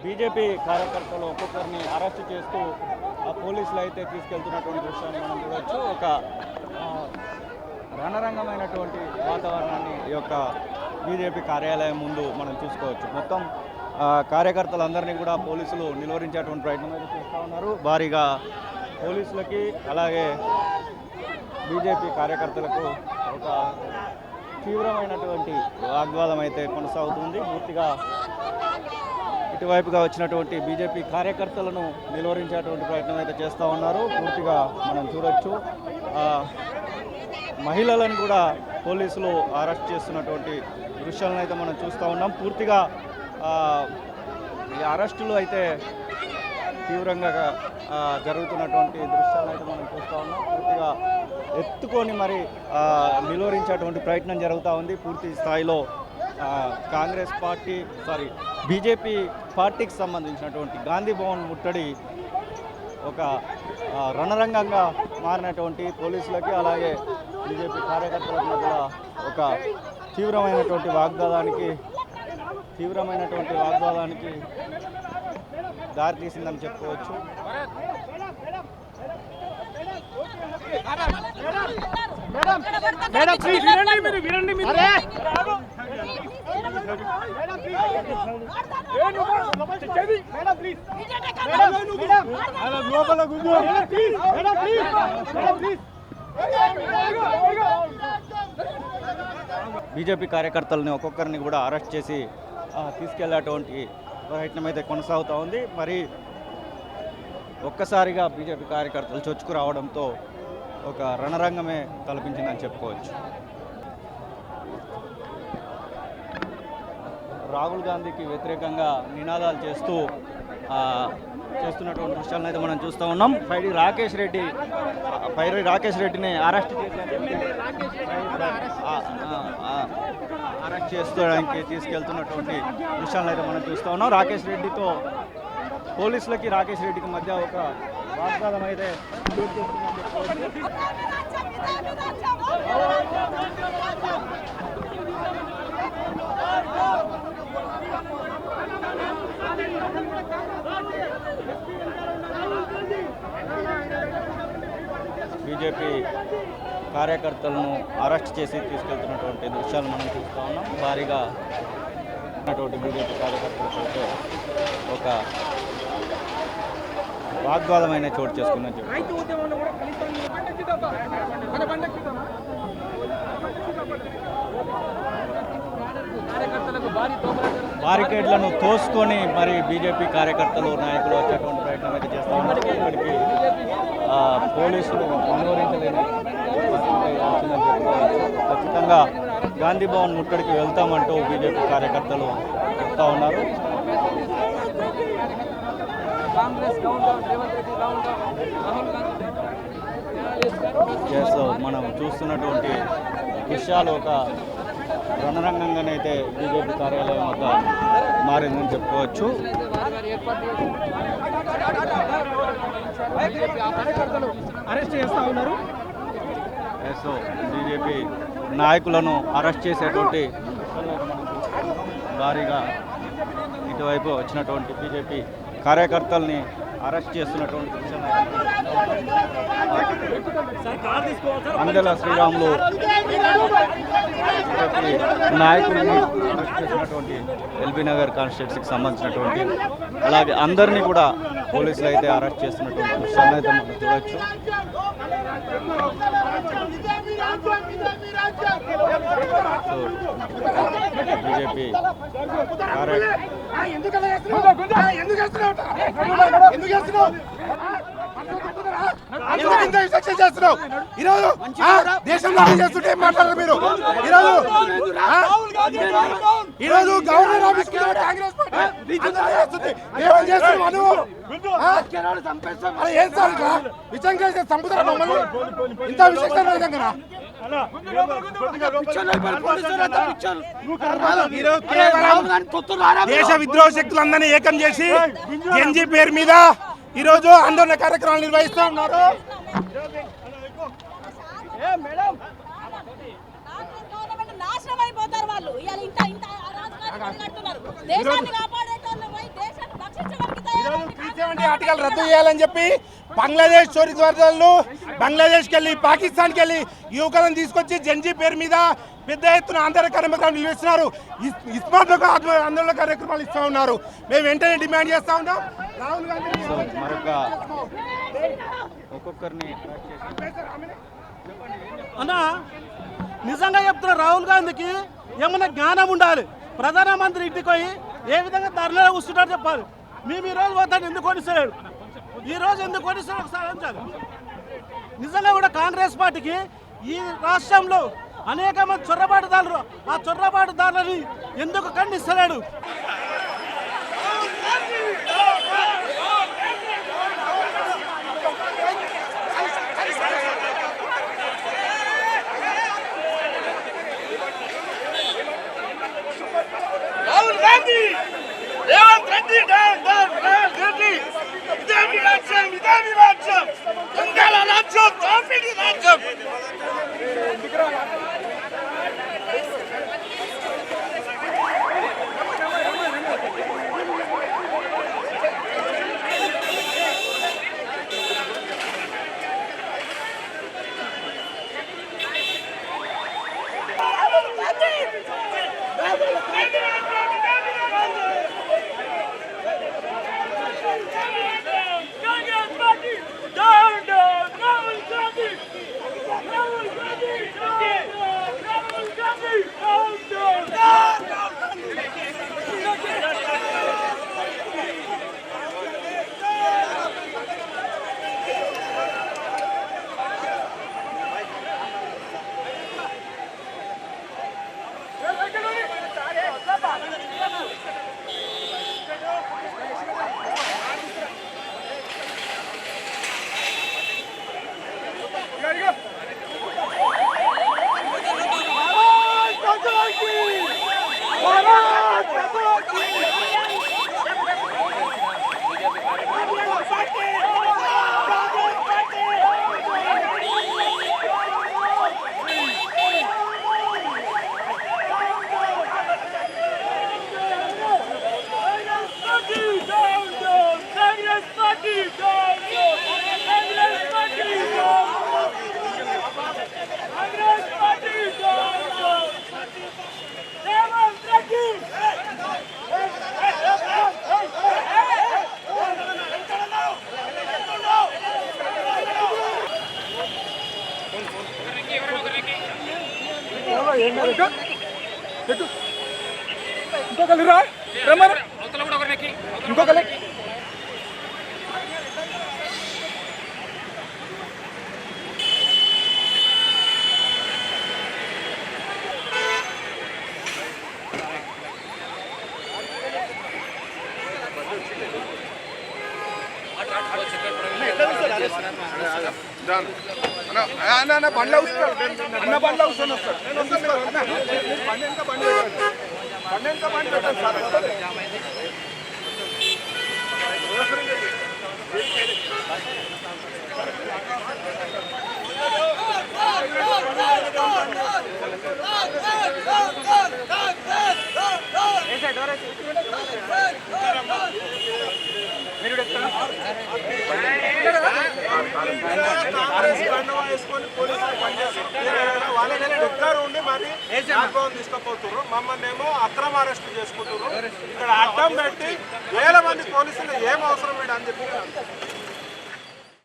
BJP కార్యకర్తలు ఒక్కొక్కరిని arrest చేస్తూ పోలీసులు అయితే తీసుకెళ్తున్నటువంటి దృశ్యాన్ని మనం చూడవచ్చు. ఒక రణరంగమైనటువంటి వాతావరణాన్ని ఈ యొక్క బీజేపీ కార్యాలయం ముందు మనం చూసుకోవచ్చు. మొత్తం కార్యకర్తలందరినీ కూడా పోలీసులు నిలువరించేటువంటి ప్రయత్నం అయితే చేస్తూ ఉన్నారు. భారీగా పోలీసులకి అలాగే బీజేపీ కార్యకర్తలకు ఒక తీవ్రమైనటువంటి వాగ్వాదం అయితే కొనసాగుతుంది. పూర్తిగా ఇటువైపుగా వచ్చినటువంటి బీజేపీ కార్యకర్తలను నిలువరించేటువంటి ప్రయత్నం అయితే చేస్తూ ఉన్నారు. పూర్తిగా మనం చూడొచ్చు. మహిళలను కూడా పోలీసులు అరెస్ట్ చేస్తున్నటువంటి దృశ్యాలను అయితే మనం చూస్తూ ఉన్నాం. పూర్తిగా ఈ అరెస్టులు అయితే తీవ్రంగా జరుగుతున్నటువంటి దృశ్యాలను అయితే మనం చూస్తూ ఉన్నాం. పూర్తిగా ఎత్తుకొని మరి నిలువరించేటువంటి ప్రయత్నం జరుగుతూ ఉంది. పూర్తి స్థాయిలో బీజేపీ పార్టీకి సంబంధించినటువంటి గాంధీ భవన్ ముట్టడి ఒక రణరంగంగా మారినటువంటి పోలీసులకి అలాగే బీజేపీ కార్యకర్తల మధ్య ఒక తీవ్రమైనటువంటి వాగ్వాదానికి దారితీసిందని చెప్పుకోవచ్చు. బీజేపీ కార్యకర్తలని ఒక్కొక్కరిని కూడా అరెస్ట్ చేసి తీసుకెళ్లేటువంటి ప్రయత్నం అయితే కొనసాగుతూ ఉంది. మరి ఒక్కసారిగా బీజేపీ కార్యకర్తలు చొచ్చుకు రావడంతో ఒక రణరంగమే తలపించిందని చెప్పుకోవచ్చు. రాహుల్ గాంధీకి వ్యతిరేకంగా నినాదాలు చేస్తున్నటువంటి దృశ్యాలను అయితే మనం చూస్తూ ఉన్నాం. పైడి రాకేష్ రెడ్డిని అరెస్ట్ చేసుకోవడానికి తీసుకెళ్తున్నటువంటి దృశ్యాలను అయితే మనం చూస్తూ ఉన్నాం. పోలీసులకి రాకేష్ రెడ్డికి మధ్య ఒక వాగ్వాదం అయితే బీజేపీ కార్యకర్తలను అరెస్ట్ చేసి తీసుకెళ్తున్నటువంటి దృశ్యాలు మనం చూస్తూ ఉన్నాం. భారీగా ఉన్నటువంటి బీజేపీ కార్యకర్తలతో ఒక వాగ్వాదమైన చోటు చేసుకుందని చెప్పి బారికేడ్లను తోసుకొని మరి బీజేపీ కార్యకర్తలు నాయకులు వచ్చేటువంటి ప్రయత్నం అయితే చేస్తూ ఉన్నారు. ఇక్కడికి పోలీసులు అనువరించలేని వచ్చిందని చెప్పుకోవచ్చు. ఖచ్చితంగా గాంధీ భవన్ ముట్టడికి వెళ్తామంటూ బీజేపీ కార్యకర్తలు చెప్తా ఉన్నారు. మనం చూస్తున్నటువంటి దృశ్యాలు ఒక రణరంగంగానైతే బీజేపీ కార్యాలయం వద్ద మారిందని చెప్పుకోవచ్చు. బీజేపీ నాయకులను అరెస్ట్ చేసేటువంటి భారీగా ఇటువైపు వచ్చినటువంటి బీజేపీ కార్యకర్తల్ని అరెస్ట్ చేస్తున్నటువంటి అందెల శ్రీరాములు నాయకుల్ని అరెస్ట్ చేసినటువంటి ఎల్బీ నగర్ కాన్స్టిట్యున్సీకి సంబంధించినటువంటి అలాగే అందరినీ కూడా పోలీసులు అయితే అరెస్ట్ చేస్తున్నటువంటి విషయాన్ని అయితే మనం చూడవచ్చు. బీజేపీ చేస్తున్నావు ఈరోజు దేశంలో చేస్తుంటే ఏం మాట్లాడారు మీరు? ఈరోజు గవర్నర్ ఆఫీస్ కాంగ్రెస్ ఏం సార్ విధంగా చంపుతారా మమ్మల్ని? ఇంత విశేషమైన విధంగా దేశ విద్రోహ శక్తులందరినీ ఏకం చేసి ఎన్జీ పేరు మీద ఈరోజు ఆందోళన కార్యక్రమాలు నిర్వహిస్తూ ఉన్నారు. నాశనం అయిపోతారు వాళ్ళు. 170 ఆర్టికల్ రద్దు చేయాలని చెప్పి బంగ్లాదేశ్ చోరీదారులు బంగ్లాదేశ్కి వెళ్ళి పాకిస్తాన్కి వెళ్ళి యువకులను తీసుకొచ్చి జంజీ పేరు మీద పెద్ద ఎత్తున ఆందోళన కార్యక్రమాలు నిర్వహిస్తున్నారు. ఇస్మార్ట్లకు ఆందోళన కార్యక్రమాలు ఇస్తూ ఉన్నారు. మేము వెంటనే డిమాండ్ చేస్తూ ఉన్నాం రాహుల్ గాంధీ ఒక్కొక్కరిని అన్నా నిజంగా చెప్తున్నా, రాహుల్ గాంధీకి ఏమన్నా జ్ఞానం ఉండాలి. ప్రధానమంత్రి ఇంటికి పోయి ఏ విధంగా ధరలో కూర్చుంటారో చెప్పాలి. మేము ఈరోజు పోతాడు ఎందుకు కొనిస్తలేడు, ఈరోజు ఎందుకు కొనిస్తాడు ఒకసారి అంచాలి. నిజంగా కూడా కాంగ్రెస్ పార్టీకి ఈ రాష్ట్రంలో అనేక మంది చొర్రబాటుదారులు, ఆ చొర్రబాటుదారులని ఎందుకు ఖండిస్తలేడు? రాహుల్ గాంధీ, రేవంత్ రెడ్డి, రేవంత్ రెడ్డి, ఇదేమి రాజ్యం, ఇదేమి రాజ్యం, దొంగల రాజ్యం, దోపిడీ రాజ్యం. అన్న బండ్లో వస్తాడు, అన్న బండ్లో వస్తాను వస్తాడు, బండి ఎంత బండి బండి ఎంత బండి పెట్టండి సార్. తీసుకుపోతున్నారు మమ్మల్ని ఏమో అక్రమ అరెస్ట్ చేసుకుంటున్నారు. ఇక్కడ అడ్డం పెట్టి వేల మంది పోలీసులు ఏం అవసరం అని చెప్పి